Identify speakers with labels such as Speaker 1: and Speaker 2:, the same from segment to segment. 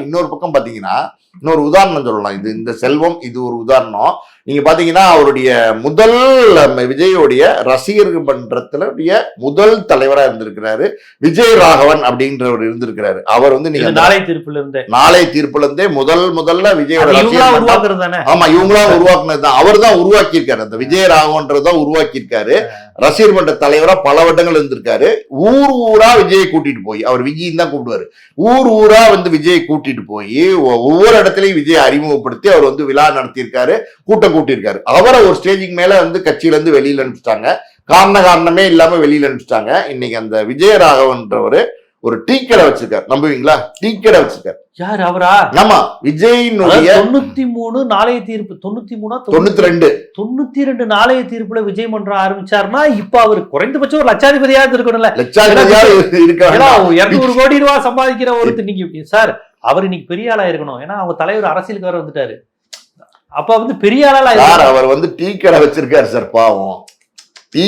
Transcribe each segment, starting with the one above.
Speaker 1: இன்னொரு பக்கம் பாத்தீங்கன்னா இன்னொரு உதாரணம் சொல்லலாம். இது இந்த செல்வம் இது ஒரு உதாரணம். நீங்க பாத்தீங்கன்னா அவருடைய முதல் விஜயோடைய ரசிகர் மன்றத்துல முதல் தலைவரா இருந்திருக்கிறாரு விஜய் ராகவன் அப்படின்றவர் இருந்திருக்கிறாரு. அவர் வந்து நீங்க நாளை தீர்ப்புல இருந்தே முதல்ல விஜயோட ஆமா இவங்களா உருவாக்குனதுதான். அவர் தான் உருவாக்கி இருக்காரு. அந்த விஜய் ராகவன்றதான் உருவாக்கி இருக்காரு. ரசிகர் மன்ற தலைவரா பல வருடங்கள் இருந்திருக்காரு. ஊர் ஊரா விஜயை கூட்டிட்டு போய், அவர் விஜய் தான் கூப்பிடுவாரு, ஊர் ஊரா வந்து விஜயை கூட்டிட்டு போய் ஒவ்வொரு இடத்துலயும் விஜய் அறிமுகப்படுத்தி அவர் வந்து விழா நடத்தியிருக்காரு, கூட்டம் கூட்டியிருக்காரு. அவரை ஒரு ஸ்டேஜுக்கு மேல வந்து கட்சியில இருந்து வெளியில அனுப்பிச்சிட்டாங்க. காரணமே இல்லாம வெளியில அனுப்பிச்சிட்டாங்க. இன்னைக்கு அந்த விஜய ராகவன்றவரு ஒரு டீ கடை வச்சிருக்காரு. நம்புவீங்களா? டீ கடை வச்சிருக்காரு.
Speaker 2: யார் அவரா?
Speaker 1: ஆமா, விஜயினுடைய
Speaker 2: 93 நாளைய தீர்ப்பு 92 நாளைய தீர்ப்புல விஜய் மன்றம் ஆரம்பிச்சாருன்னா இப்ப அவரு குறைந்தபட்சம் ஒரு லட்சாதிபதியாவது இருக்கணும்ல. 200 கோடி ரூபாய் சம்பாதிக்கிற ஒருத்தர் நீங்க சார், அவர் இன்னைக்கு பெரிய ஆளா இருக்கணும். ஏன்னா அவங்க தலைவர் அரசியலுக்கு வர வந்துட்டாரு. அப்ப வந்து பெரிய ஆளா
Speaker 1: அவர் வந்து டீ கடை வச்சிருக்காரு சார். பாவம், டீ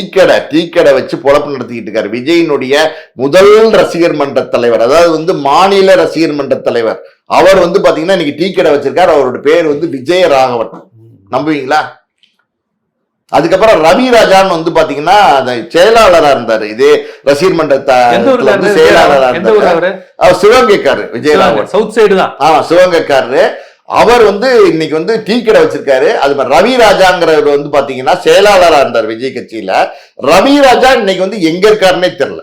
Speaker 1: கடை வச்சு பொழப்பு நடத்திக்கிட்டு இருக்காரு. விஜயினுடைய முதல் ரசிகர் மன்ற தலைவர், அதாவது வந்து மாநில ரசிகர் மன்ற தலைவர், அவர் வந்து பாத்தீங்கன்னா இன்னைக்கு டீ கடை வச்சிருக்காரு. அவரோட பேர் வந்து விஜய ராகவன். நம்புவீங்களா? அதுக்கப்புறம் ரவி ராஜான்னு வந்து பாத்தீங்கன்னா செயலாளரா இருந்தாரு. இதே ரசிகர் மன்ற செயலாளரா இருந்தாரு. அவர் சிவகங்கைக்காரரு. விஜயராகவன் சவுத் சைடு தான். ஆமா, சிவகங்கைக்காரரு. அவர் வந்து இன்னைக்கு வந்து டீ கடை வச்சிருக்காரு. அது மாதிரி ரவி ராஜாங்கிறவர் வந்து பாத்தீங்கன்னா செயலாளரா இருந்தார் விஜய் கட்சியில. ரவி ராஜா இன்னைக்கு வந்து எங்க இருக்காருன்னே தெரியல.